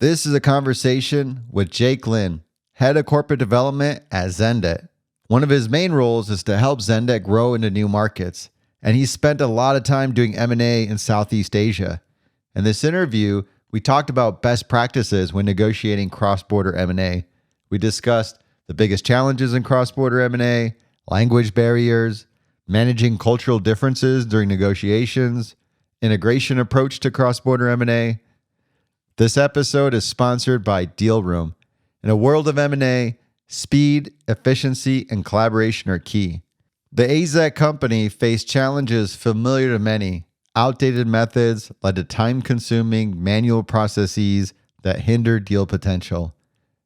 This is a conversation with Jake Lynn, head of corporate development at Xendit. One of his main roles is to help Xendit grow into new markets, and he's spent a lot of time doing M&A in Southeast Asia. In this interview, we talked about best practices when negotiating cross-border M&A. We discussed the biggest challenges in cross-border M&A, language barriers, managing cultural differences during negotiations, integration approach to cross-border M&A. This episode is sponsored by Deal Room. In a world of M&A, speed, efficiency, and collaboration are key. The AZ company faced challenges familiar to many. Outdated methods led to time-consuming manual processes that hindered deal potential.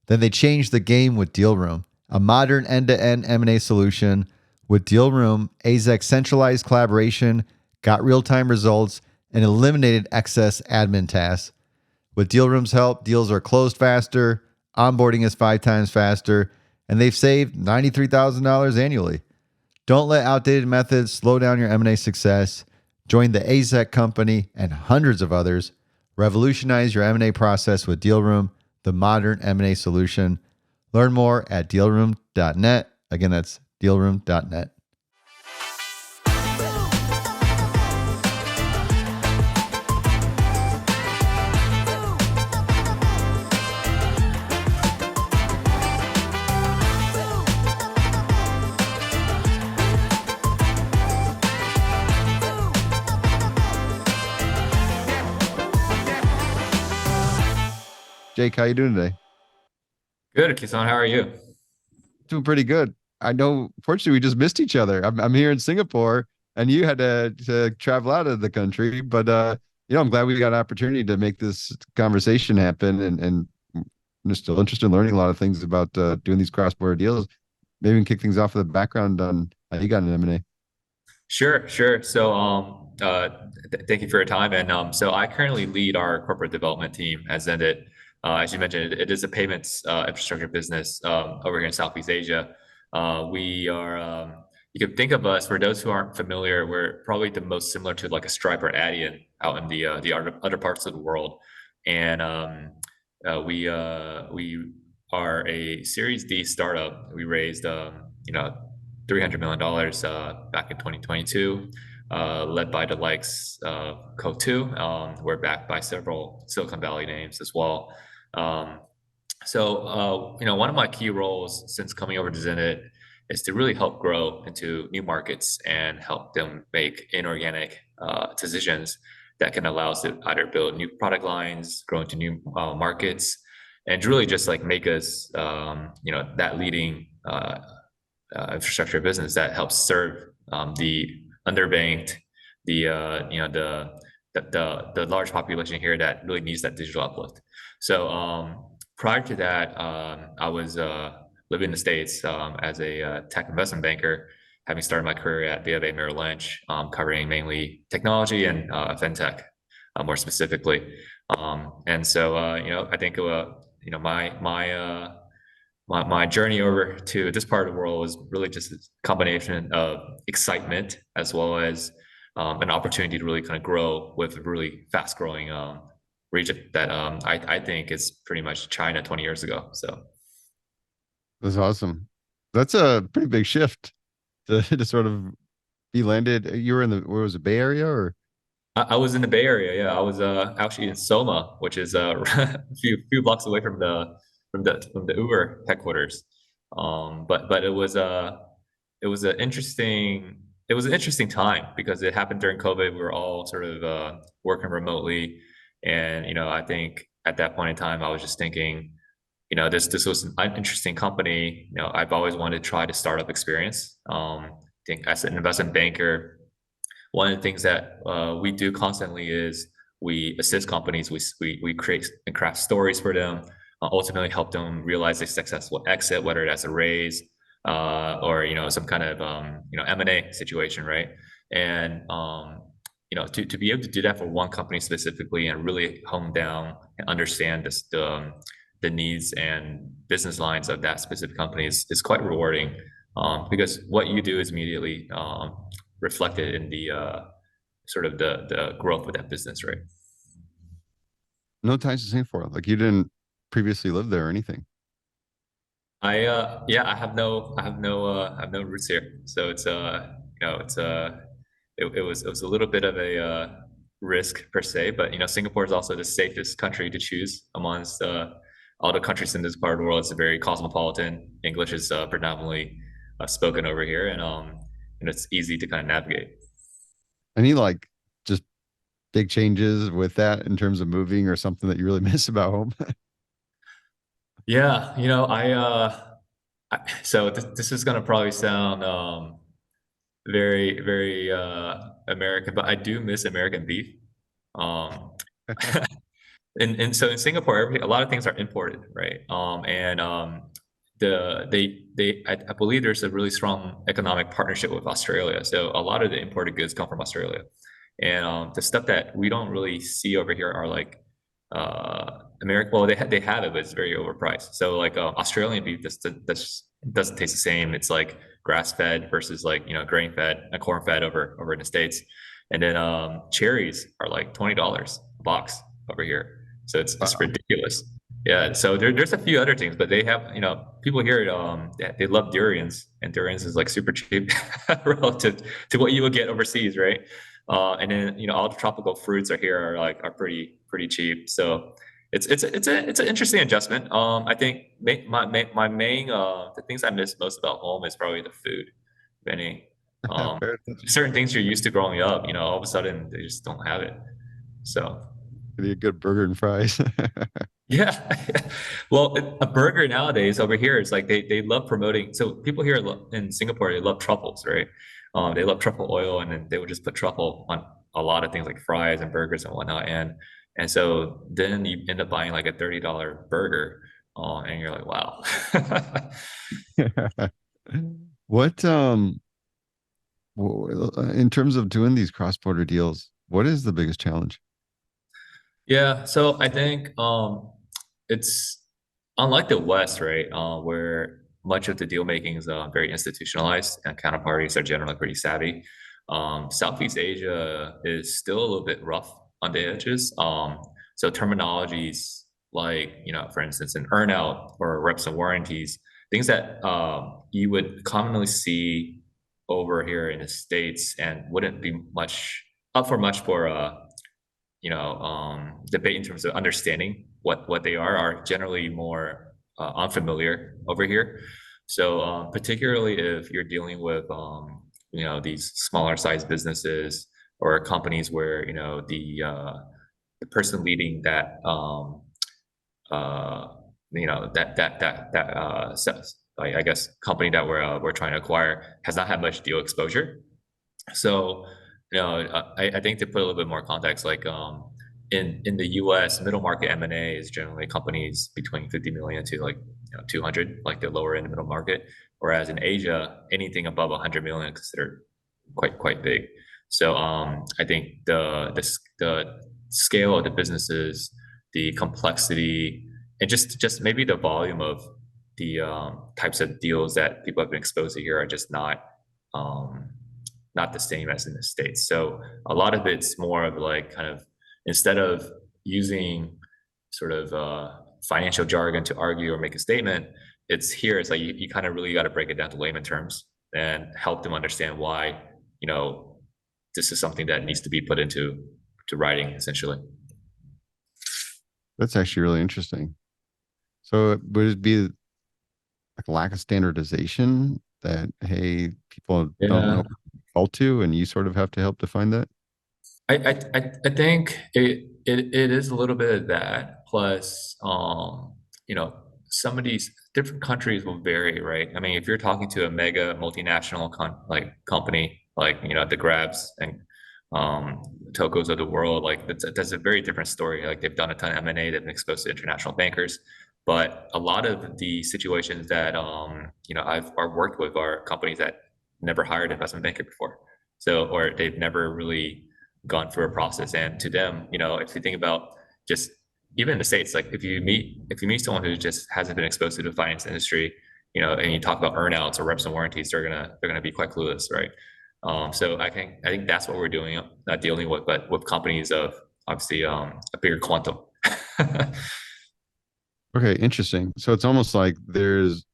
Then they changed the game with Deal Room, a modern end-to-end M&A solution. With Deal Room, AZEC's centralized collaboration got real-time results and eliminated excess admin tasks. With Deal Room's help, deals are closed faster, onboarding is 5 times faster, and they've saved $93,000 annually. Don't let outdated methods slow down your M&A success. Join the AZEC company and hundreds of others. Revolutionize your M&A process with Deal Room, the modern M&A solution. Learn more at dealroom.net. Again, that's dealroom.net. Jake, how you doing today? Good, Kison. How are you? Doing pretty good. I know, fortunately, we just missed each other. I'm here in Singapore, and you had to travel out of the country. But I'm glad we got an opportunity to make this conversation happen, and I'm still interested in learning a lot of things about doing these cross-border deals. Maybe we can kick things off with a background on how you got an M&A. Sure. So, thank you for your time. And so I currently lead our corporate development team at Xendit. As you mentioned, it is a payments infrastructure business over here in Southeast Asia. We are, you can think of us, for those who aren't familiar, we're probably the most similar to like a Stripe or Adyen out in the other parts of the world. And we are a Series D startup. We raised $300 million back in 2022, led by the likes of Co2. We're backed by several Silicon Valley names as well. One of my key roles since coming over to Xendit is to really help grow into new markets and help them make inorganic decisions that can allow us to either build new product lines, grow into new markets, and really just like make us, that leading infrastructure business that helps serve the underbanked, the large population here that really needs that digital uplift. So prior to that, I was living in the States as a tech investment banker, having started my career at BofA Merrill Lynch, covering mainly technology and fintech, more specifically. I think my journey over to this part of the world was really just a combination of excitement as well as an opportunity to really kind of grow with a really fast growing region that I think is pretty much China 20 years ago. So That's awesome. That's a pretty big shift to sort of be landed. You were where was it, Bay Area or? I was in the Bay Area. Yeah, I was actually in Soma, which is a few blocks away from the Uber headquarters. But it was an interesting time because it happened during COVID. We were all sort of working remotely, and I think at that point in time, I was just thinking, this was an interesting company. I've always wanted to try the startup experience. I think as an investment banker, one of the things that we do constantly is we assist companies. We create and craft stories for them, ultimately help them realize a successful exit, whether that's a raise or some kind of M&A situation, right? And to be able to do that for one company specifically and really hone down and understand the needs and business lines of that specific company is quite rewarding, because what you do is immediately reflected in the sort of the growth of that business, right? No ties to Singapore. Like you didn't previously live there or anything. Yeah, I have no roots here. So it's it's it was a little bit of a risk per se, but Singapore is also the safest country to choose amongst all the countries in this part of the world. It's very cosmopolitan. English is predominantly spoken over here, and it's easy to kind of navigate. Any like just big changes with that in terms of moving or something that you really miss about home? Yeah, so this is gonna probably sound very, very American, but I do miss American beef. Um, and so in Singapore, a lot of things are imported, right? And I believe there's a really strong economic partnership with Australia. So a lot of the imported goods come from Australia, and the stuff that we don't really see over here are like American. Well, they have it, but it's very overpriced. So like Australian beef that's doesn't taste the same. It's like grass fed versus like grain fed and corn fed over in the States. And then cherries are like $20 a box over here. So it's Wow. ridiculous. Yeah. So there's a few other things, but they have people here they love durians, and durians is like super cheap relative to what you would get overseas, right? And then all the tropical fruits are here are pretty cheap. So it's an interesting adjustment. I think my main the things I miss most about home is probably the food. Benny, Fair enough. certain things you're used to growing up, all of a sudden they just don't have it. So Be a good burger and fries. yeah, well, a burger nowadays over here is like they love promoting. So people here in Singapore they love truffles, right? They love truffle oil, and then they would just put truffle on a lot of things like fries and burgers and whatnot. And so then you end up buying like a $30 burger, and you're like, wow. What in terms of doing these cross-border deals, what is the biggest challenge? Yeah, so I think it's unlike the West, right, where much of the deal making is very institutionalized and counterparties are generally pretty savvy. Southeast Asia is still a little bit rough on the edges. So terminologies like, for instance, an earnout or reps and warranties, things that you would commonly see over here in the States and wouldn't be much for debate in terms of understanding what they are generally more unfamiliar over here. So particularly if you're dealing with these smaller size businesses or companies where the person leading that uh, I guess company that we're trying to acquire has not had much deal exposure. So, I think to put a little bit more context, like in the U.S., middle market M&A is generally companies between 50 million to like 200, like the lower end middle market. Whereas in Asia, anything above 100 million is considered quite big. So I think the scale of the businesses, the complexity, and just maybe the volume of the types of deals that people have been exposed to here are just um, not the same as in the States. So a lot of it's more of like kind of instead of using sort of financial jargon to argue or make a statement, it's like you kind of really got to break it down to layman terms and help them understand why, you know, this is something that needs to be put into writing essentially. That's actually really interesting. So would it be like a lack of standardization that, hey, people don't know Yeah. what to default to, and you sort of have to help define that? I think it is a little bit of that. Plus, some of these different countries will vary, right? I mean, if you're talking to a mega multinational like company, like the Grabs and Tokos of the world, like that's a very different story. Like they've done a ton of M&A, they've been exposed to international bankers, but a lot of the situations that I've worked with are companies that never hired an investment banker before, so or they've never really gone through a process. And to them, if you think about just even in the States, like if you meet someone who just hasn't been exposed to the finance industry, and you talk about earnouts or reps and warranties, they're gonna be quite clueless, right? So I think that's what we're doing, not dealing with, but with companies of obviously a bigger quantum. Okay, interesting. So it's almost like it's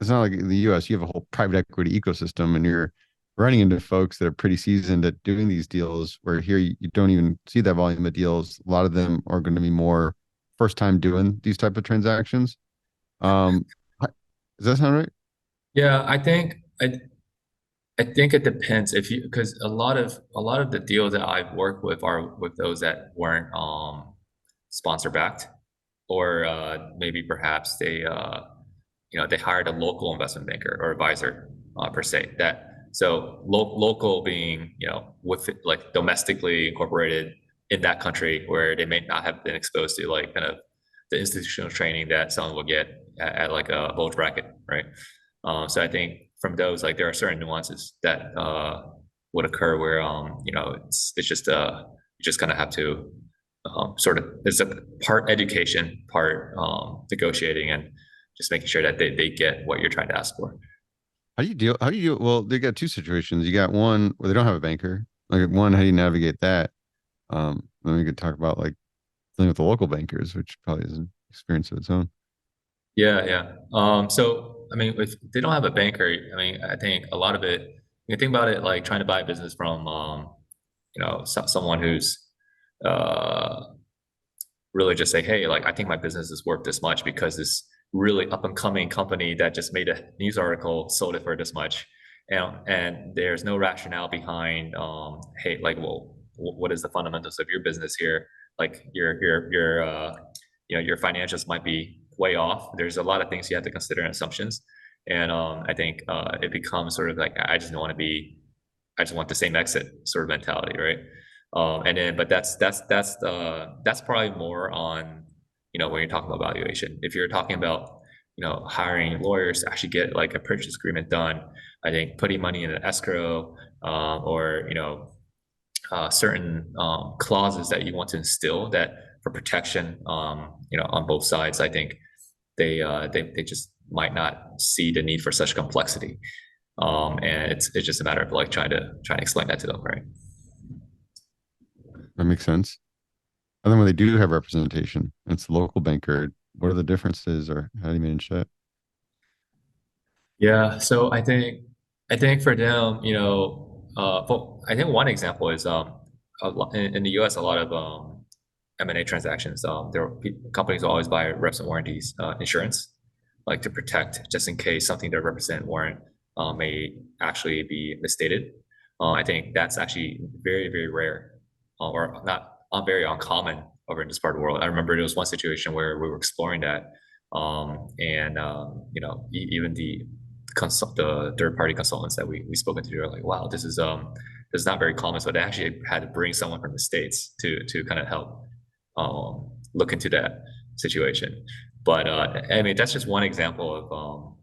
not like in the US, you have a whole private equity ecosystem and you're running into folks that are pretty seasoned at doing these deals, where here you don't even see that volume of deals. A lot of them are going to be more first time doing these type of transactions. Um, does that sound right? Yeah, I think it depends if you because a lot of the deals that I've worked with are with those that weren't sponsor backed, or maybe perhaps they they hired a local investment banker or advisor per se. That so local being with it, like domestically incorporated in that country where they may not have been exposed to like kind of the institutional training that someone will get at like a bulge bracket, right? So I think from those, like there are certain nuances that would occur where it's just you just kind of have to sort of it's a part education, part negotiating, and just making sure that they get what you're trying to ask for. How do you, well, they got two situations. You got one where they don't have a banker. Like one, how do you navigate that? Then we could talk about like dealing with the local bankers, which probably is an experience of its own. Yeah, yeah. So I mean, if they don't have a banker, I mean, I think a lot of it. You think about it like trying to buy a business from, someone who's uh, really just say, hey, like I think my business is worth this much because this really up and coming company that just made a news article sold it for this much, and there's no rationale behind, hey, like, well, what is the fundamentals of your business here? Like your financials might be way off. There's a lot of things you have to consider and assumptions, and I think it becomes sort of like I just want the same exit sort of mentality, right? And then, but that's probably more on, when you're talking about valuation. If you're talking about, hiring lawyers to actually get like a purchase agreement done, I think putting money in an escrow, or, certain clauses that you want to instill that for protection, on both sides, I think they just might not see the need for such complexity. And it's just a matter of like trying to explain that to them, right? That makes sense. And then when they do have representation, it's the local banker. What are the differences, or how do you manage that? Yeah, so I think for them, well, I think one example is in the US, a lot of M&A transactions, companies always buy reps and warranties insurance, like to protect just in case something they represent warrant may actually be misstated. I think that's actually very, very rare, or not very uncommon over in this part of the world. I remember there was one situation where we were exploring that, and even the third party consultants that we spoken to are like, wow, this is not very common. So they actually had to bring someone from the States to kind of help look into that situation. But I mean, that's just one example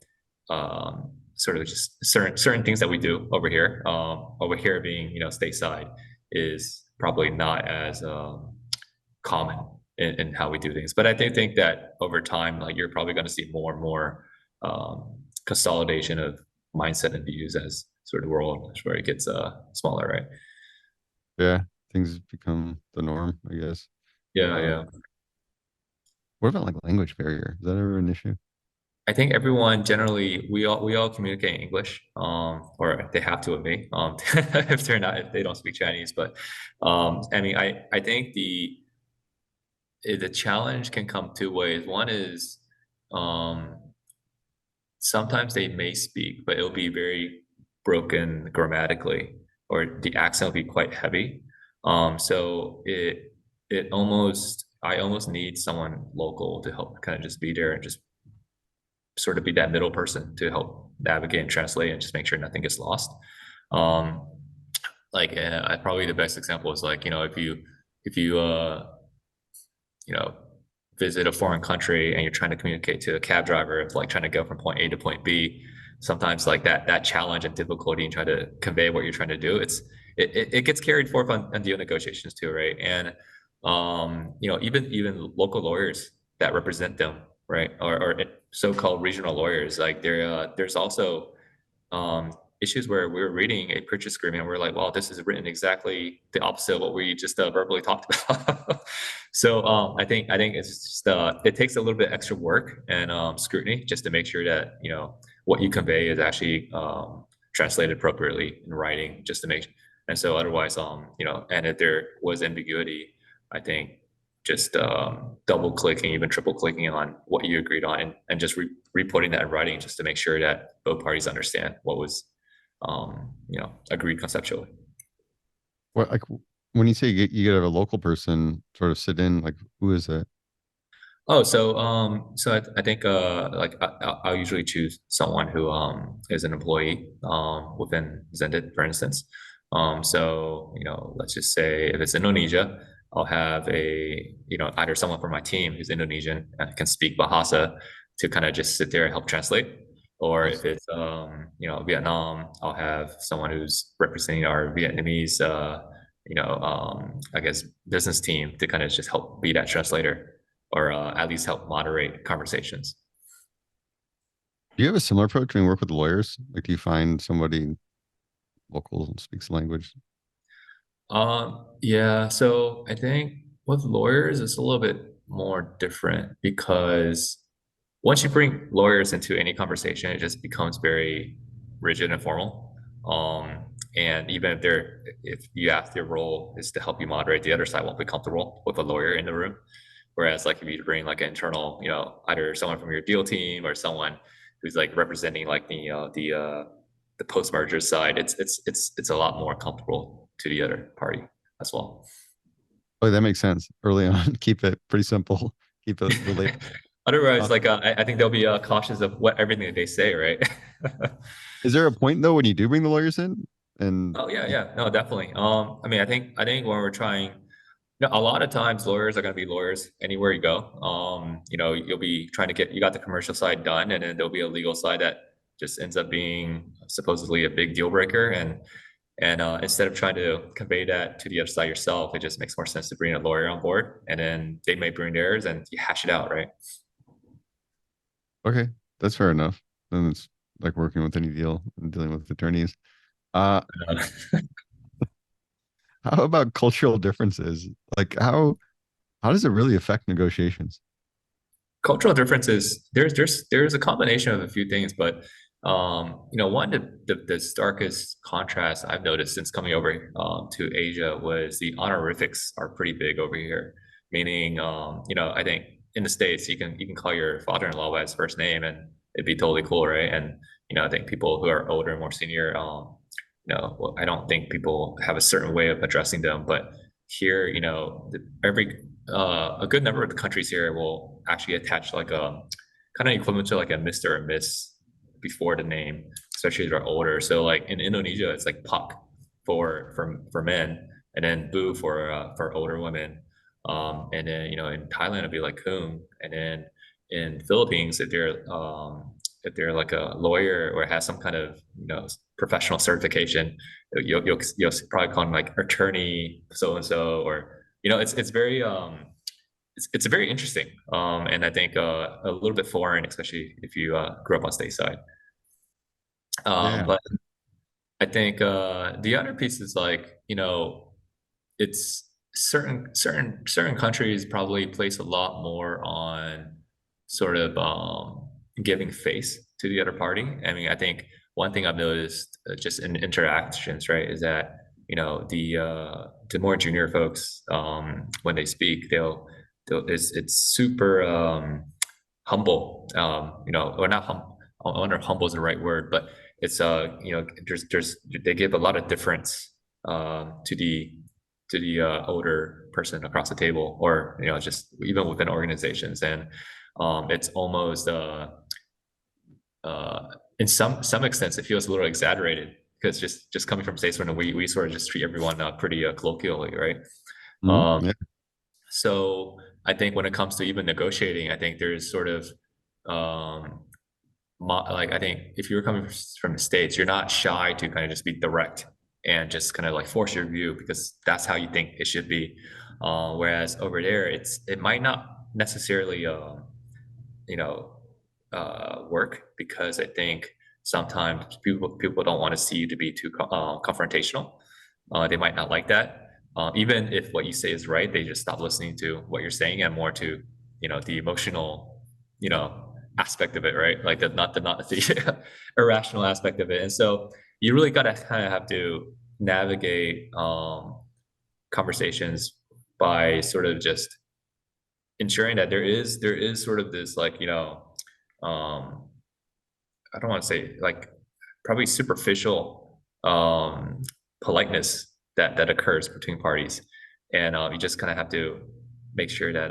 of sort of just certain things that we do over here. Over here, being stateside, is probably not as common in how we do things. But I do think that over time, like you're probably going to see more and more consolidation of mindset and views as sort of the world where it gets smaller, right? Yeah, things become the norm, I guess. Yeah, Uh, yeah. what about like language barrier? Is that ever an issue? I think everyone generally we all communicate in English, or they have to with me, if they don't speak Chinese. But I mean, I think the challenge can come two ways. One is um, sometimes they may speak, but it'll be very broken grammatically, or the accent will be quite heavy. So it almost I almost need someone local to help kind of just be there and just sort of be that middle person to help navigate and translate and just make sure nothing gets lost. Um, like probably the best example is like, if you you know visit a foreign country and you're trying to communicate to a cab driver, it's like trying to go from point A to point B. Sometimes like that challenge and difficulty in trying to convey what you're trying to do, it gets carried forth on deal negotiations too, right? And even local lawyers that represent them, right, or so-called regional lawyers, like there's also issues where we were reading a purchase agreement and we're like, wow, this is written exactly the opposite of what we just verbally talked about. So I think it's just it takes a little bit extra work and scrutiny just to make sure that what you convey is actually translated appropriately in writing, just to make. And so otherwise, and if there was ambiguity, I think just double clicking, even triple clicking on what you agreed on, and just re-putting that in writing just to make sure that both parties understand what was agreed conceptually. What, like, when you say you get a local person sort of sit in, like, who is it? Oh, so I think like I'll usually choose someone who is an employee within Xendit, for instance. So let's just say if it's Indonesia, I'll have either someone from my team who's Indonesian and can speak Bahasa to kind of just sit there and help translate. Or if it's Vietnam, I'll have someone who's representing our Vietnamese I guess business team to kind of just help be that translator, or at least help moderate conversations. Do you have a similar approach when you work with lawyers? Like, do you find somebody local who speaks the language? Yeah, so I think with lawyers, it's a little bit more different because once you bring lawyers into any conversation, it just becomes very rigid and formal. And even if you ask their role is to help you moderate, the other side won't be comfortable with a lawyer in the room. Whereas like if you bring like an internal, either someone from your deal team or someone who's like representing like the post-merger side, it's a lot more comfortable to the other party as well. Oh, that makes sense. Early on, keep it pretty simple. Keep it related. Otherwise, like I think they'll be cautious of what everything that they say, right? Is there a point though when you do bring the lawyers in? And Oh yeah, no, definitely. I mean, I think when we're trying, a lot of times lawyers are going to be lawyers anywhere you go. You'll be trying to you got the commercial side done, and then there'll be a legal side that just ends up being supposedly a big deal breaker. And instead of trying to convey that to the other side yourself, it just makes more sense to bring a lawyer on board, and then they may bring theirs, and you hash it out, right? okay, that's fair enough. Then it's like working with any deal and dealing with attorneys. Uh, Uh, how about cultural differences? Like, how does it really affect negotiations? Cultural differences, there's a combination of a few things, but one the starkest contrast I've noticed since coming over to Asia was the honorifics are pretty big over here. Meaning, I think in the States you can call your father-in-law by his first name and it'd be totally cool, right? And I think people who are older and more senior, well, I don't think people have a certain way of addressing them, but here, a good number of the countries here will actually attach like a kind of equivalent to like a Mr. or Miss before the name, especially if they're older. So like in Indonesia, it's like Pak for men, and then Bu for older women. And then in Thailand it'd be like Kung, and then in Philippines if they're like a lawyer or has some kind of professional certification, you'll probably call them like attorney so and so, or it's very it's very interesting, and I think a little bit foreign, especially if you grew up on stateside. Yeah, But I think the other piece is like it's certain countries probably place a lot more on sort of giving face to the other party. I mean, I think one thing I've noticed just in interactions, right, is that the more junior folks when they speak, it's super humble, or not humble. I wonder if humble is the right word, but it's there's they give a lot of difference to the older person across the table, or just even within organizations, and it's almost in some extents it feels a little exaggerated because just coming from states where we sort of just treat everyone pretty colloquially, right? mhm, Um, yeah, so I think when it comes to even negotiating, I think there's sort of like I think if you're coming from the States, you're not shy to kind of just be direct and just kind of like force your view because that's how you think it should be. Whereas over there, it might not necessarily you know work because I think sometimes people don't want to see you to be too confrontational. They might not like that. Even if what you say is right, they just stop listening to what you're saying and more to, the emotional, aspect of it, right? Like the irrational aspect of it. And so you really got to kind of have to navigate conversations by sort of just ensuring that there is sort of this, like, um, I don't want to say, like, probably superficial politeness that occurs between parties, and you just kind of have to make sure that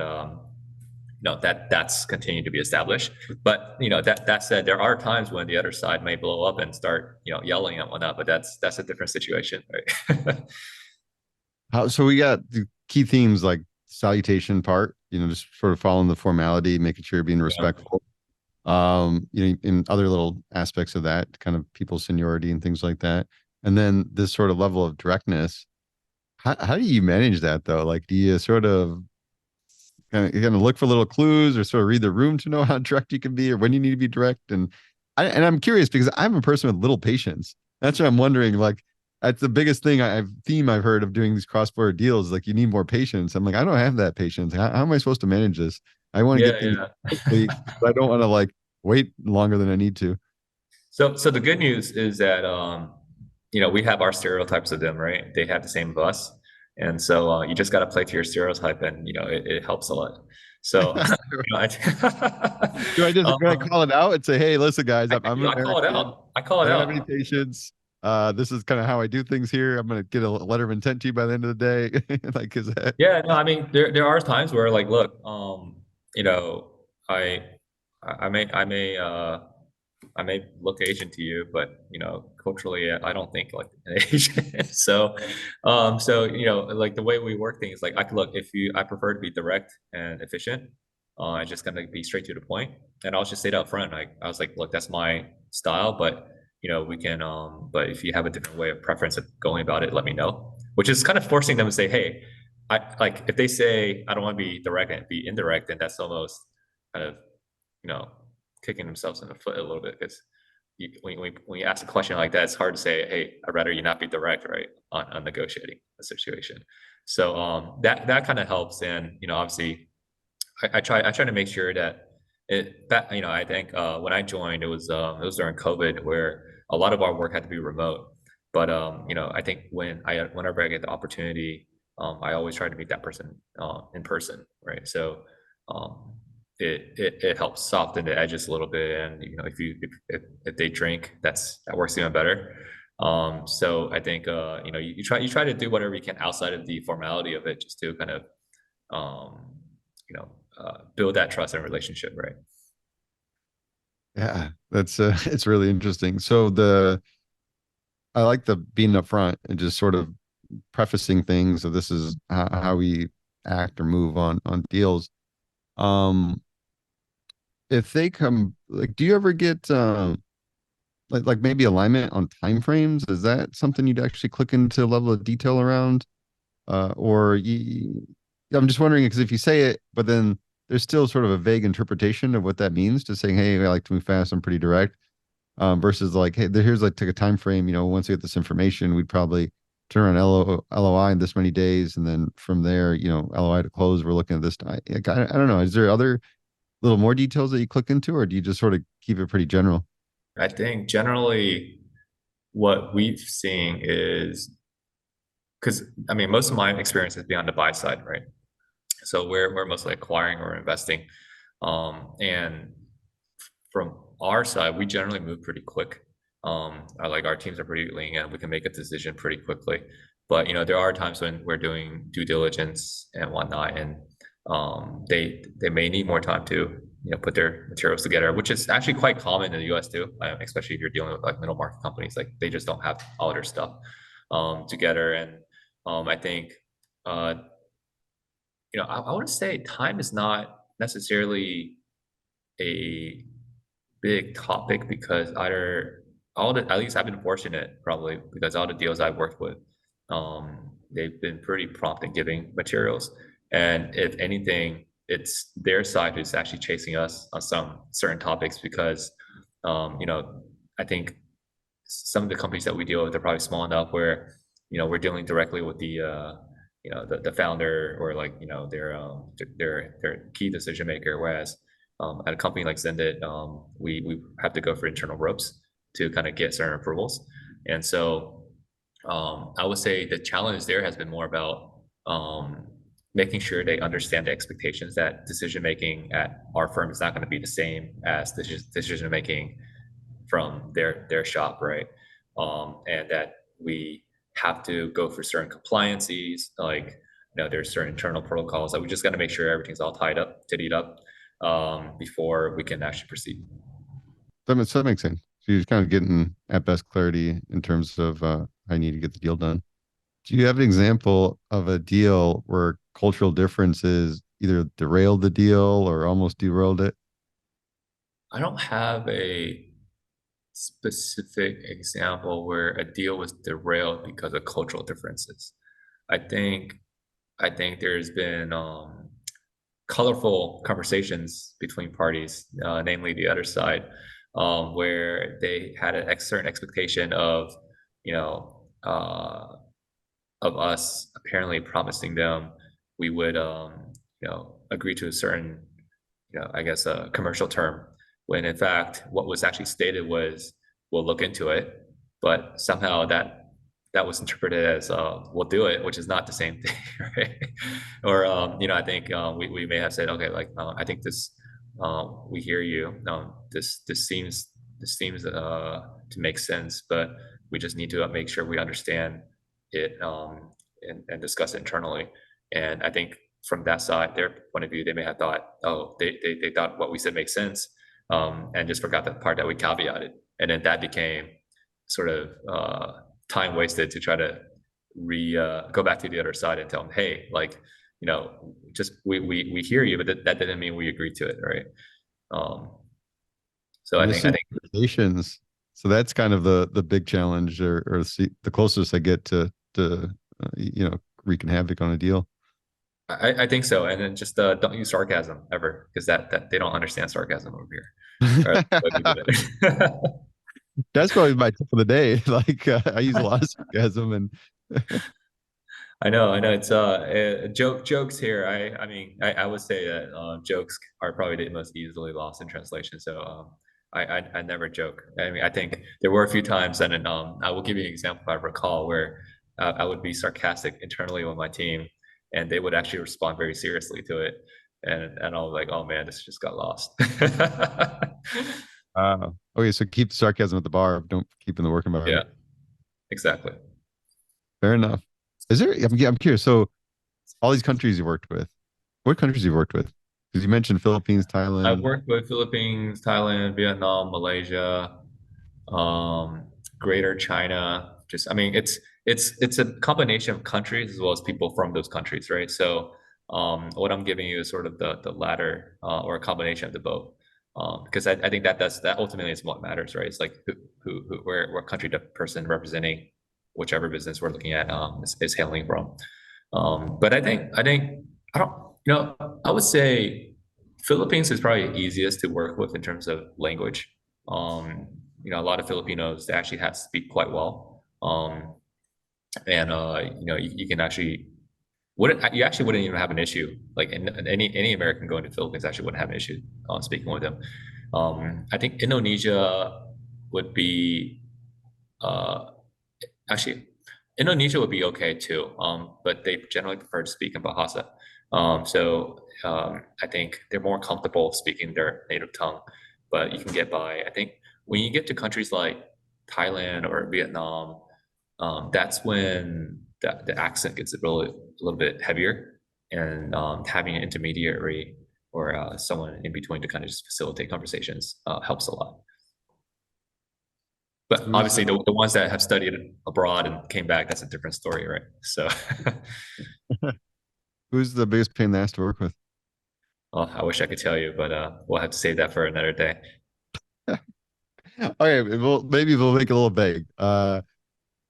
that's continued to be established. But that said, there are times when the other side may blow up and start yelling and whatnot, but that's a different situation, right? So we got the key themes like salutation part, just sort of following the formality, making sure you're being respectful. In other little aspects of that, kind of people's seniority and things like that. And then this sort of level of directness. How do you manage that though? Like, do you sort of kind of look for little clues or sort of read the room to know how direct you can be or when you need to be direct? And I'm curious because I'm a person with little patience. That's what I'm wondering. Like, that's the biggest theme I've heard of doing these cross-border deals. Like, you need more patience. I'm like, I don't have that patience. How am I supposed to manage this? I want to get things quickly, but I don't want to like wait longer than I need to. So the good news is that we have our stereotypes of them, right? They have the same of us, and so you just got to play to your stereotype, and it helps a lot. So do I call it out and say, hey, listen, guys, I'm an I call it American. out. I call it I don't out. have any patience. This is kind of how I do things here. I'm gonna get a letter of intent to you by the end of the day. Like, is that? Yeah, no, I mean, there are times where, like, look, I I may look Asian to you, but culturally, I don't think like an Asian. So like the way we work things, like, I could look, I prefer to be direct and efficient. I just gonna be straight to the point, and I'll just say that up front. I was like, look, that's my style, but we can, but if you have a different way of preference of going about it, let me know. Which is kind of forcing them to say, hey, I like, if they say I don't want to be direct and be indirect, then that's almost kind of you know kicking themselves in the foot a little bit, because when you ask a question like that, it's hard to say, hey, I'd rather you not be direct, right, on negotiating a situation. So that kind of helps. And obviously, I try to make sure that I think when I joined, it was during COVID, where a lot of our work had to be remote. But I think whenever I get the opportunity, I always try to meet that person in person, right? So um, it helps soften the edges a little bit, and if they drink, that works even better. So I think you try to do whatever you can outside of the formality of it, just to kind of um, build that trust and relationship, right? Yeah, that's it's really interesting. So I like the being upfront and just sort of prefacing things. So this is how we act or move on deals. Um, if they come, like, do you ever get like maybe alignment on timeframes? Is that something you'd actually click into a level of detail around? Or I'm just wondering, because if you say it, but then there's still sort of a vague interpretation of what that means, to saying, hey, I like to move fast, I'm pretty direct, versus like, hey, here's like take a time frame. Once we get this information, we'd probably turn around LOI in this many days, and then from there, LOI to close, we're looking at this time. Like, I don't know. Is there other little more details that you click into, or do you just sort of keep it pretty general? I think generally what we've seen is, because I mean, most of my experience has been on the buy side, right? So we're mostly acquiring or investing, and from our side, we generally move pretty quick. Like, our teams are pretty lean, and we can make a decision pretty quickly. But there are times when we're doing due diligence and whatnot, and they may need more time to put their materials together, which is actually quite common in the US too, especially if you're dealing with like middle market companies. Like, they just don't have all their stuff together. And I think I want to say time is not necessarily a big topic, because at least I've been fortunate, probably because all the deals I've worked with, they've been pretty prompt in giving materials. And if anything, it's their side who's actually chasing us on some certain topics, because I think some of the companies that we deal with are probably small enough where, we're dealing directly with the founder or like, their key decision maker. Whereas at a company like Xendit, we have to go for internal ropes to kind of get certain approvals. And so I would say the challenge there has been more about making sure they understand the expectations that decision making at our firm is not going to be the same as decision making from their shop, right? And that we have to go for certain compliances, like there's certain internal protocols that we just got to make sure everything's all tidied up before we can actually proceed. That makes sense. So you're kind of getting at best clarity in terms of I need to get the deal done. Do you have an example of a deal where cultural differences either derailed the deal or almost derailed it? I don't have a specific example where a deal was derailed because of cultural differences. I think there's been colorful conversations between parties, namely the other side, where they had a certain expectation of, of us apparently promising them we would, agree to a certain, I guess, a commercial term, when in fact what was actually stated was we'll look into it, but somehow that was interpreted as we'll do it, which is not the same thing, right? Or I think we may have said, okay, like I think this we hear you. This seems to make sense, but we just need to make sure we understand it and discuss it internally. And I think from that side, their point of view, they may have thought, oh, they thought what we said makes sense, and just forgot the part that we caveated, and then that became sort of time wasted to try to go back to the other side and tell them, hey, like, just we hear you, but that didn't mean we agreed to it, right? So I think conversations. So that's kind of the big challenge, or the closest I get to wreaking havoc on a deal. I think so. And then just don't use sarcasm ever, because that they don't understand sarcasm over here. That's probably my tip of the day. Like I use a lot of sarcasm, and I know it's jokes here. I would say that jokes are probably the most easily lost in translation. So I never joke. I mean, I think there were a few times, and I will give you an example if I recall, where I would be sarcastic internally with my team, and they would actually respond very seriously to it. And I was like, oh man, this just got lost. Okay, so keep the sarcasm at the bar. Don't keep in the work environment. Yeah, exactly. Fair enough. Is there? I'm curious. So, all these countries you worked with, what countries you worked with? Because you mentioned Philippines, Thailand. I've worked with Philippines, Thailand, Vietnam, Malaysia, Greater China. It's a combination of countries as well as people from those countries, right? So what I'm giving you is sort of the latter or a combination of the both. Because I think that ultimately is what matters, right? It's like what country the person representing whichever business we're looking at is hailing from. But I think I don't, I would say Philippines is probably easiest to work with in terms of language. A lot of Filipinos, they actually speak quite well. And you can actually wouldn't even have an issue. Like any American going to Philippines actually wouldn't have an issue speaking with them. I think Indonesia would be actually Indonesia would be okay too. But they generally prefer to speak in Bahasa. So I think they're more comfortable speaking their native tongue, but you can get by. I think when you get to countries like Thailand or Vietnam, that's when the accent gets a little bit heavier, and having an intermediary or someone in between to kind of just facilitate conversations helps a lot. But obviously, the ones that have studied abroad and came back, that's a different story, right? So, who's the biggest pain in the ass to work with? Oh, I wish I could tell you, but we'll have to save that for another day. Okay, maybe we'll make it a little vague.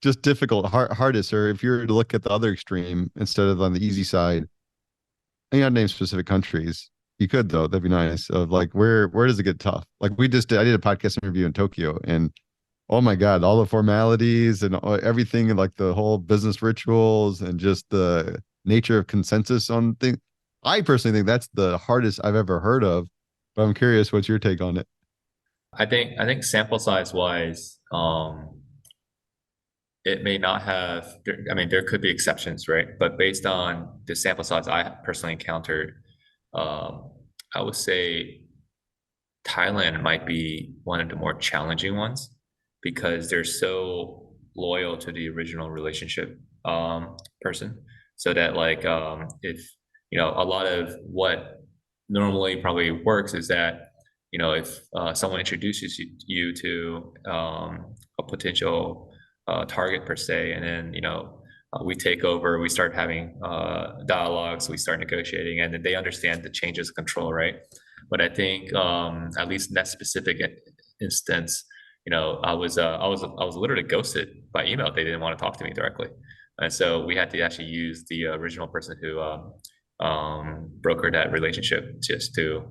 Just difficult, hardest, or if you were to look at the other extreme instead of on the easy side, and you got to name specific countries. You could though, that'd be nice. Of like where does it get tough? Like I did a podcast interview in Tokyo, and Oh my God, all the formalities and everything, and like the whole business rituals and just the nature of consensus on things. I personally think that's the hardest I've ever heard of, but I'm curious, what's your take on it? I think sample size wise, it may not have, I mean, there could be exceptions, right? But based on the sample size I personally encountered, um, I would say Thailand might be one of the more challenging ones because they're so loyal to the original relationship person. So that like if a lot of what normally probably works is that if someone introduces you to a potential target per se, and then we take over, we start having dialogues, we start negotiating, and then they understand the changes of control, right? But I think at least in that specific instance, I was literally ghosted by email. They didn't want to talk to me directly, and so we had to actually use the original person who brokered that relationship just to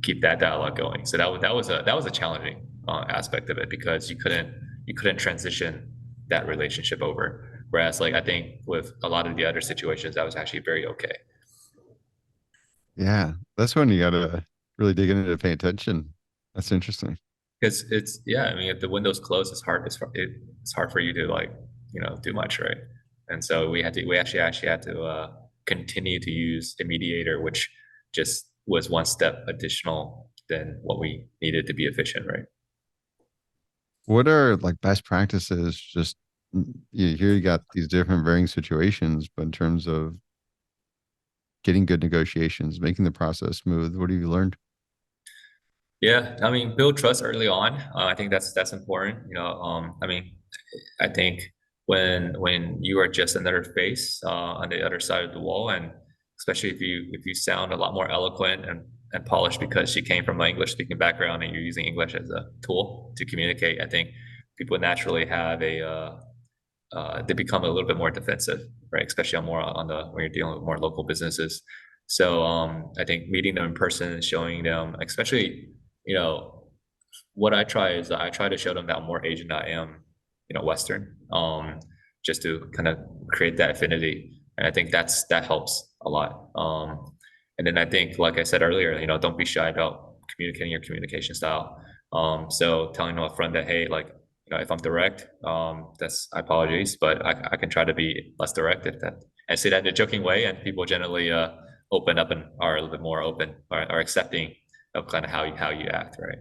keep that dialogue going. So that was a challenging aspect of it because you couldn't transition that relationship over. Whereas like I think with a lot of the other situations, that was actually very okay. Yeah, that's when you gotta really dig into to pay attention. That's interesting. Because it's yeah, I mean, if the window's closed, it's hard for you to like do much, right? And so we actually had to continue to use a mediator, which just was one step additional than what we needed to be efficient, right? What are like best practices? Just here you got these different varying situations, but in terms of getting good negotiations, making the process smooth, what have you learned? Yeah, I mean, build trust early on. I think that's important. I mean, I think when you are just another face on the other side of the wall, and especially if you sound a lot more eloquent and polished because you came from an English speaking background and you're using English as a tool to communicate, I think people naturally have they become a little bit more defensive, right? Especially when you're dealing with more local businesses. So I think meeting them in person and showing them, especially, you know, what I try is I try to show them that I'm more Asian than I am, Western, just to kind of create that affinity. And I think that helps a lot. And then I think, like I said earlier, don't be shy about communicating your communication style. So telling them up front that, hey, like, if I'm direct, that's I apologize, but I can try to be less direct if that and say that in a joking way, and people generally open up and are a little bit more open or are accepting of kind of how you act, right?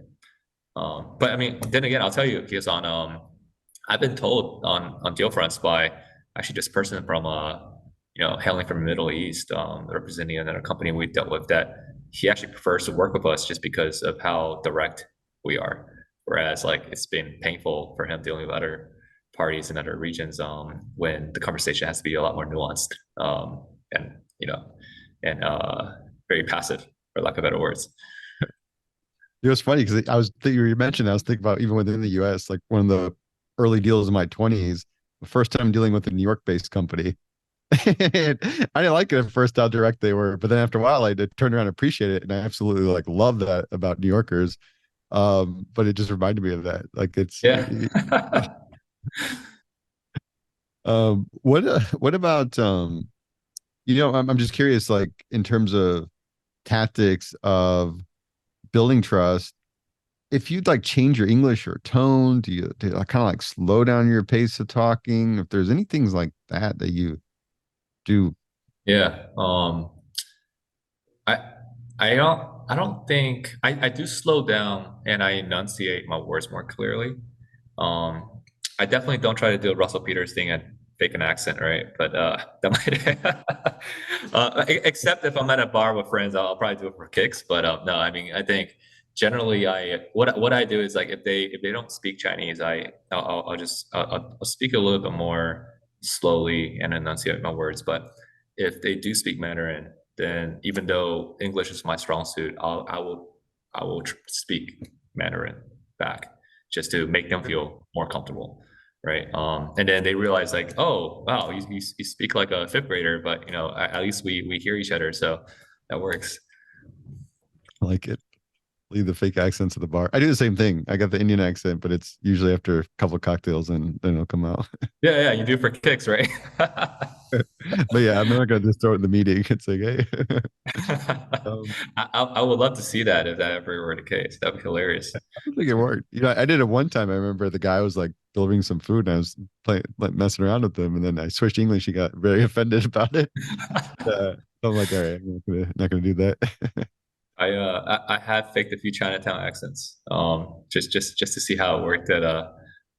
But I mean, then again, I'll tell you, because I've been told on deal fronts by actually this person from hailing from the Middle East, representing another company we dealt with, that he actually prefers to work with us just because of how direct we are. Whereas like it's been painful for him dealing with other parties in other regions when the conversation has to be a lot more nuanced and and very passive, for lack of better words. It was funny because I was thinking, you mentioned, I was thinking about even within the US, like one of the early deals in my 20s, the first time dealing with a New York-based company. And I didn't like it at first how direct they were, but then after a while I did turn around and appreciate it. And I absolutely like love that about New Yorkers. But it just reminded me of that. Like it's Yeah. what about I'm just curious, like in terms of tactics of building trust, if you'd like change your English or tone, do you kind of like slow down your pace of talking? If there's any things like that that you do. Yeah. I I don't think I do slow down and I enunciate my words more clearly. Um, I definitely don't try to do a Russell Peters thing and fake an accent, right? But that might except if I'm at a bar with friends, I'll probably do it for kicks. But no, I mean, I think generally what I do is like if they don't speak Chinese, I'll just I'll speak a little bit more slowly and enunciate my words. But if they do speak Mandarin, then even though English is my strong suit, I will speak Mandarin back just to make them feel more comfortable, right? And then they realize like, oh wow, you speak like a fifth grader, but at least we hear each other, so that works. I like it. leave the fake accents at the bar. I do the same thing. I got the Indian accent, but it's usually after a couple of cocktails and then it'll come out. Yeah, you do it for kicks, right? But yeah, I'm not gonna just throw it in the meeting. It's like, hey. um, I would love to see that if that ever were the case. That'd be hilarious. I don't think it worked. I did it one time. I remember the guy was like delivering some food and I was playing, like messing around with them, and then I switched English. He got very offended about it. So I'm like, all right, I'm not gonna do that. I had faked a few Chinatown accents, just to see how it worked. It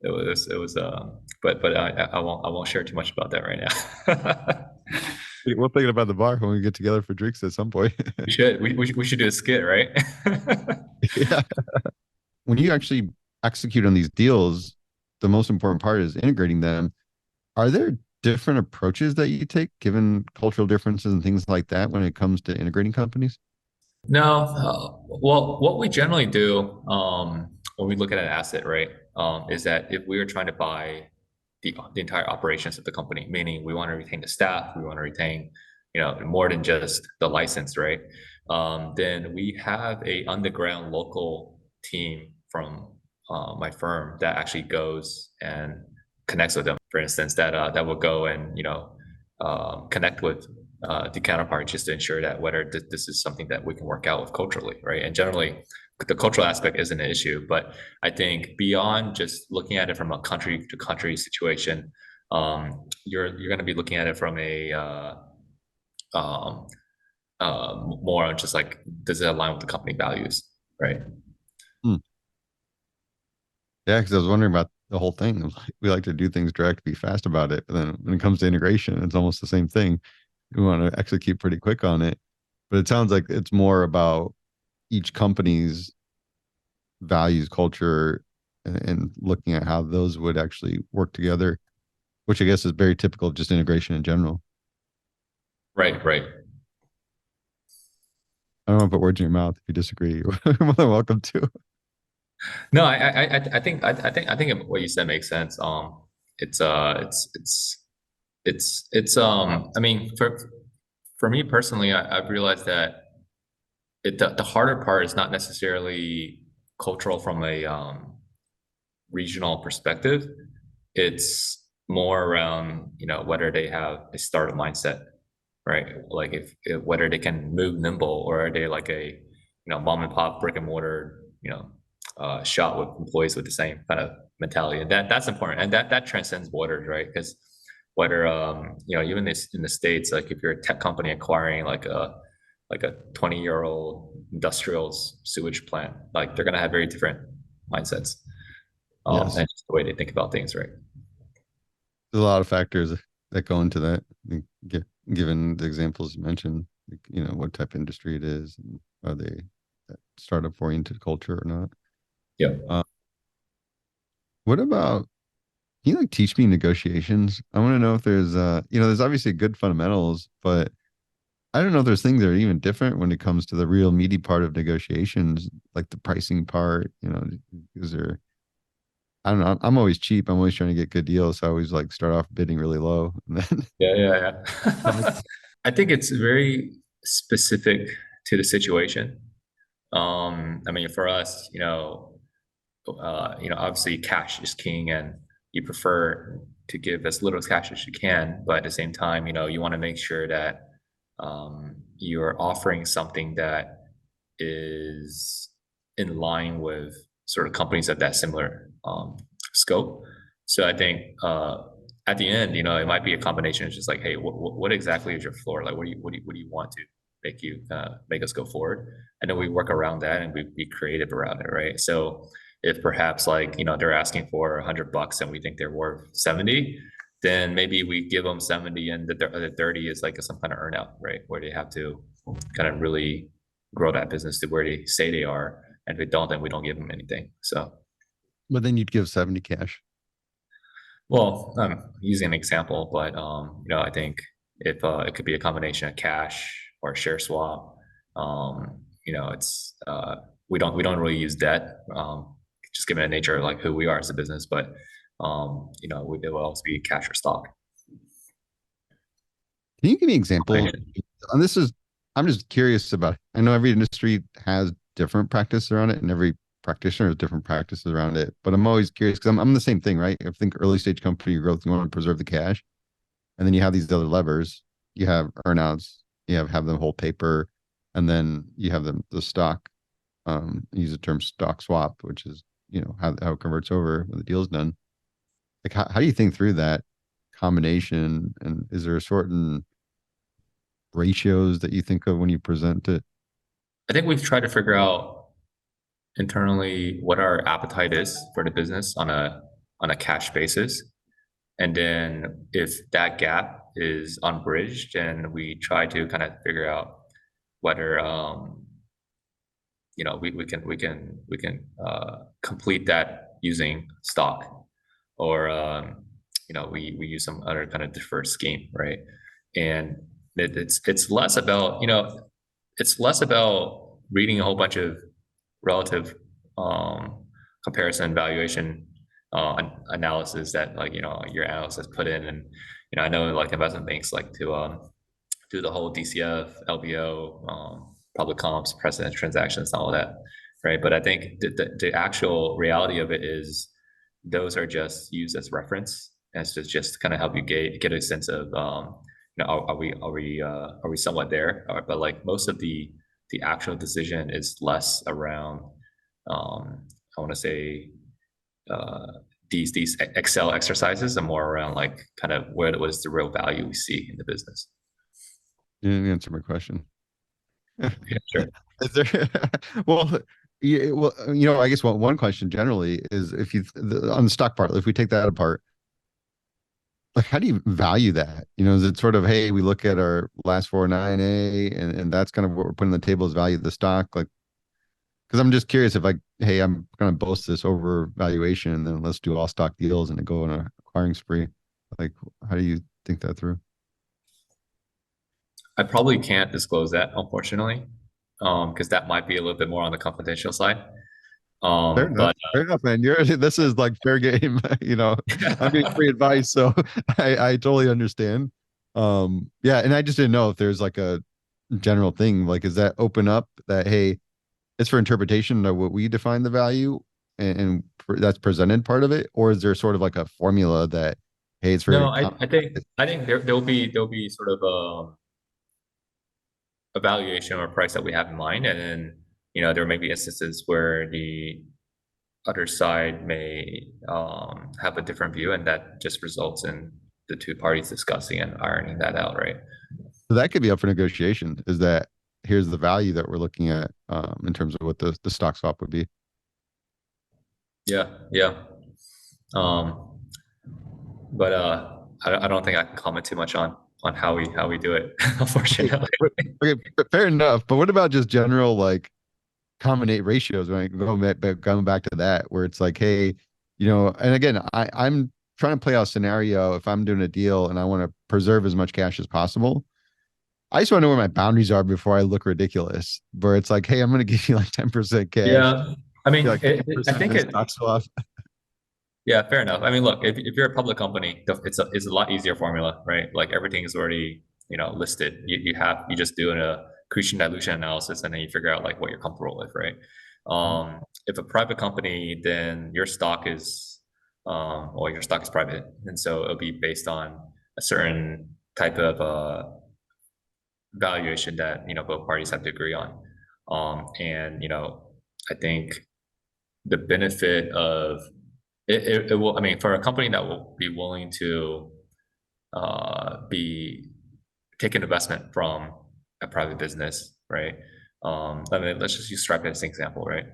was but I won't share too much about that right now. We'll think about the bar when we get together for drinks at some point. We should do a skit, right? Yeah. When you actually execute on these deals, the most important part is integrating them. Are there different approaches that you take given cultural differences and things like that when it comes to integrating companies? No, well, what we generally do when we look at an asset, right, is that if we are trying to buy the entire operations of the company, meaning we want to retain the staff, we want to retain, more than just the license, right? Then we have a underground local team from my firm that actually goes and connects with them. For instance, that will go and connect with the counterpart just to ensure that whether this is something that we can work out with culturally, right? And generally, the cultural aspect isn't an issue, but I think beyond just looking at it from a country to country situation, you're going to be looking at it from a more on just like, does it align with the company values, right? Yeah, because I was wondering about the whole thing. We like to do things direct, be fast about it, but then when it comes to integration, it's almost the same thing. We want to execute pretty quick on it, but it sounds like it's more about each company's values, culture, and looking at how those would actually work together, which I guess is very typical of just integration in general. Right. I don't want to put words in your mouth. If you disagree, you're more than welcome to. No, I think what you said makes sense. I mean, for me personally, I've realized that the harder part is not necessarily cultural from a regional perspective. It's more around whether they have a startup mindset, right? Like if whether they can move nimble, or are they like a mom and pop brick and mortar shop with employees with the same kind of mentality. And that's important, and that transcends borders, right? Because whether even in the States, like if you're a tech company acquiring like a 20-year-old industrial sewage plant, like they're going to have very different mindsets, Yes. and just the way they think about things, right? There's a lot of factors that go into that. Given the examples you mentioned, what type of industry it is, and are they startup oriented culture or not? Yeah. What about, can you teach me negotiations? I want to know if there's there's obviously good fundamentals, but I don't know if there's things that are even different when it comes to the real meaty part of negotiations, like the pricing part. Is there, I don't know. I'm always cheap. I'm always trying to get good deals. So I always start off bidding really low. And then Yeah. I think it's very specific to the situation. I mean, for us, obviously cash is king, and you prefer to give as little cash as you can, but at the same time, you want to make sure that you're offering something that is in line with sort of companies of that similar scope. So I think at the end, it might be a combination. It's just like, hey, what exactly is your floor? Like, what do you want to make us go forward? And then we work around that and we be creative around it, right? So if perhaps they're asking for $100 and we think they're worth 70, then maybe we give them 70 and the other 30 is like some kind of earn out, right? Where they have to kind of really grow that business to where they say they are. And if they don't, then we don't give them anything. So, but then you'd give 70 cash. Well, I'm using an example, but I think if it could be a combination of cash or share swap, it's we don't really use debt, just given the nature of who we are as a business, but it will also be cash or stock. Can you give me an example? And I'm just curious about, I know every industry has different practice around it, and every practitioner has different practices around it. But I'm always curious because I'm the same thing, right? I think early stage company growth, you want to preserve the cash, and then you have these other levers. You have earnouts, you have the whole paper, and then you have the stock. Use the term stock swap, which is how it converts over when the deal's done. Like how do you think through that combination, and is there a certain ratios that you think of when you present it? I think we've tried to figure out internally what our appetite is for the business on a cash basis. And then if that gap is unbridged, and we try to kind of figure out whether we can complete that using stock, or we use some other kind of deferred scheme, right? And it's less about reading a whole bunch of relative comparison valuation analysis that your analyst has put in. And I know like investment banks like to do the whole DCF, LBO, public comps, precedent transactions, and all of that, right? But I think the actual reality of it is those are just used as reference, as to just kind of help you get a sense of are we somewhat there? But like most of the actual decision is less around I want to say these Excel exercises, and more around like kind of what was the real value we see in the business. You didn't answer my question. Yeah, sure. Is there, well, I guess one question generally is if on the stock part, if we take that apart, like how do you value that? Is it sort of, hey, we look at our last 409A and that's kind of what we're putting on the table is value of the stock, like, because I'm just curious if hey, I'm going to boast this over valuation, and then let's do all stock deals and go on an acquiring spree. Like, how do you think that through? I probably can't disclose that, unfortunately, because that might be a little bit more on the confidential side. Fair enough, man. This is like fair game. I'm getting free advice, so I totally understand. Yeah, and I just didn't know if there's like a general thing. Like, is that open up that, hey, it's for interpretation of what we define the value, and that's presented part of it, or is there sort of like a formula that, hey, it's very no? I think there'll be sort of a valuation or a price that we have in mind, and then there may be instances where the other side may have a different view, and that just results in the two parties discussing and ironing that out, right? So that could be up for negotiation. Is that here's the value that we're looking at in terms of what the stock swap would be. Yeah. But I don't think I can comment too much on how we do it, unfortunately. Okay, fair enough. But what about just general like combinate ratios? When going back to that, where it's like, hey, and again, I'm trying to play out a scenario. If I'm doing a deal and I want to preserve as much cash as possible, I just want to know where my boundaries are before I look ridiculous. Where it's like, hey, I'm going to give you like 10% cash. Yeah, I mean, like I think stock swap. Yeah, fair enough. I mean, look, if you're a public company, it's a lot easier formula, right? Like everything is already listed. You just do an accretion dilution analysis, and then you figure out like what you're comfortable with, right? If a private company, then your stock is private, and so it'll be based on a certain type of valuation that both parties have to agree on. And I think the benefit of it will, I mean, for a company that will be willing to take an investment from a private business, right? I mean, let's just use Stripe as an example, right?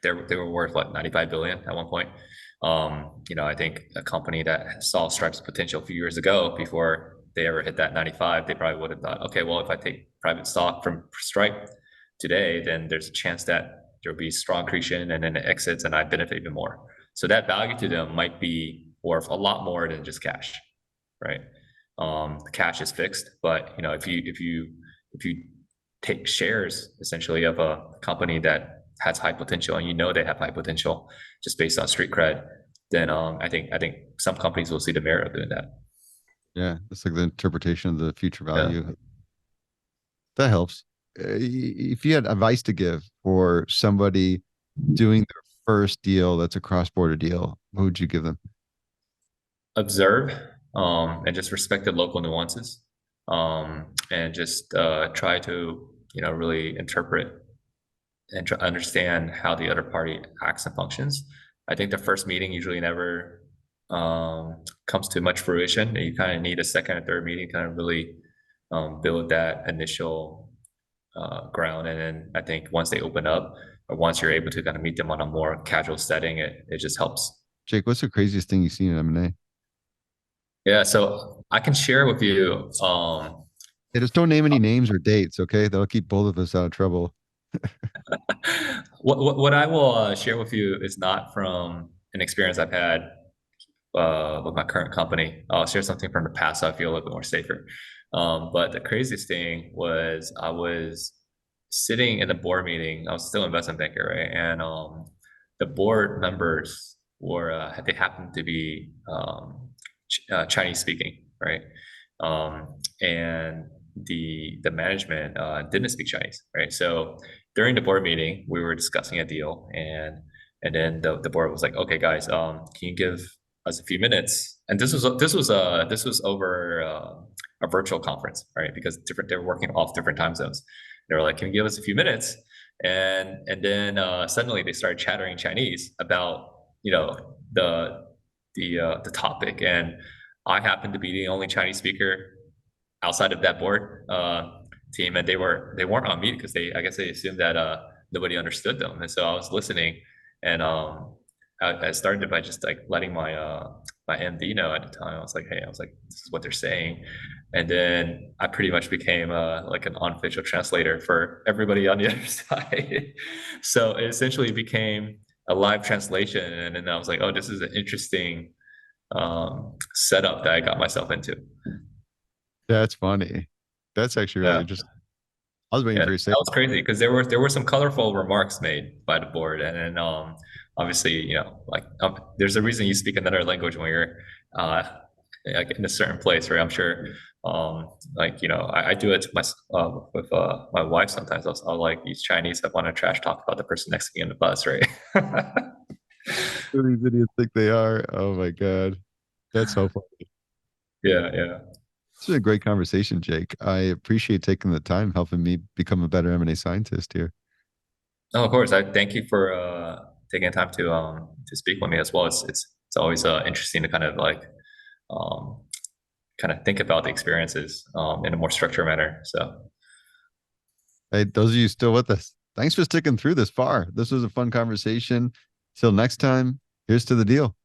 They were worth what, 95 billion at one point. I think a company that saw Stripe's potential a few years ago, before they ever hit that 95, they probably would have thought, okay, well, if I take private stock from Stripe today, then there's a chance that there'll be strong accretion, and then it exits and I benefit even more. So that value to them might be worth a lot more than just cash, right? The cash is fixed, but if you take shares essentially of a company that has high potential, and they have high potential just based on street cred, then I think some companies will see the merit of doing that. Yeah, it's like the interpretation of the future value. Yeah. That helps. if you had advice to give for somebody doing their first deal that's a cross-border deal, what would you give them? Observe, and just respect the local nuances, and just try to really interpret and try understand how the other party acts and functions. I think the first meeting usually never comes to much fruition. You kind of need a second or third meeting to kind of really build that initial ground. And then I think once they open up, or once you're able to kind of meet them on a more casual setting, it just helps. Jake, what's the craziest thing you've seen in M&A? Yeah, so I can share with you. Hey, just don't name any names or dates, okay? That'll keep both of us out of trouble. What I will share with you is not from an experience I've had with my current company. I'll share something from the past so I feel a little bit more safer. But the craziest thing was I was sitting in the board meeting. I was still an investment banker, right? And the board members were they happened to be Chinese speaking, right? And the management didn't speak Chinese, right? So during the board meeting, we were discussing a deal, and then the board was like, "Okay, guys, can you give us a few minutes?" And this was over a virtual conference, right? Because they were working off different time zones. They were like, "Can you give us a few minutes?" And then suddenly they started chattering Chinese about the topic, and I happened to be the only Chinese speaker outside of that board team, and they weren't on mute because I guess they assumed that nobody understood them, and so I was listening, and I started by just like letting my MD know at the time. I was like, "Hey," I was like, "This is what they're saying," and then I pretty much became like an unofficial translator for everybody on the other side. So it essentially became a live translation, and then I was like, "Oh, this is an interesting setup that I got myself into." That's funny. That's actually really Yeah. interesting. I was waiting Yeah, for you that to say. was crazy because there were some colorful remarks made by the board, and then obviously like there's a reason you speak another language when you're uh like in a certain place, right? I'm sure like I do it to with my wife sometimes. I'll like these Chinese that want to trash talk about the person next to me on the bus, right? Who these idiots think they are? Oh my god, that's so funny. Yeah, yeah. This is a great conversation, Jake. I appreciate taking the time helping me become a better M&A scientist here. No, of course. I thank you for taking the time to speak with me as well. It's always interesting to kind of like um kind of think about the experiences in a more structured manner. So Hey, those of you still with us, thanks for sticking through this far. This was a fun conversation. Till next time, here's to the deal.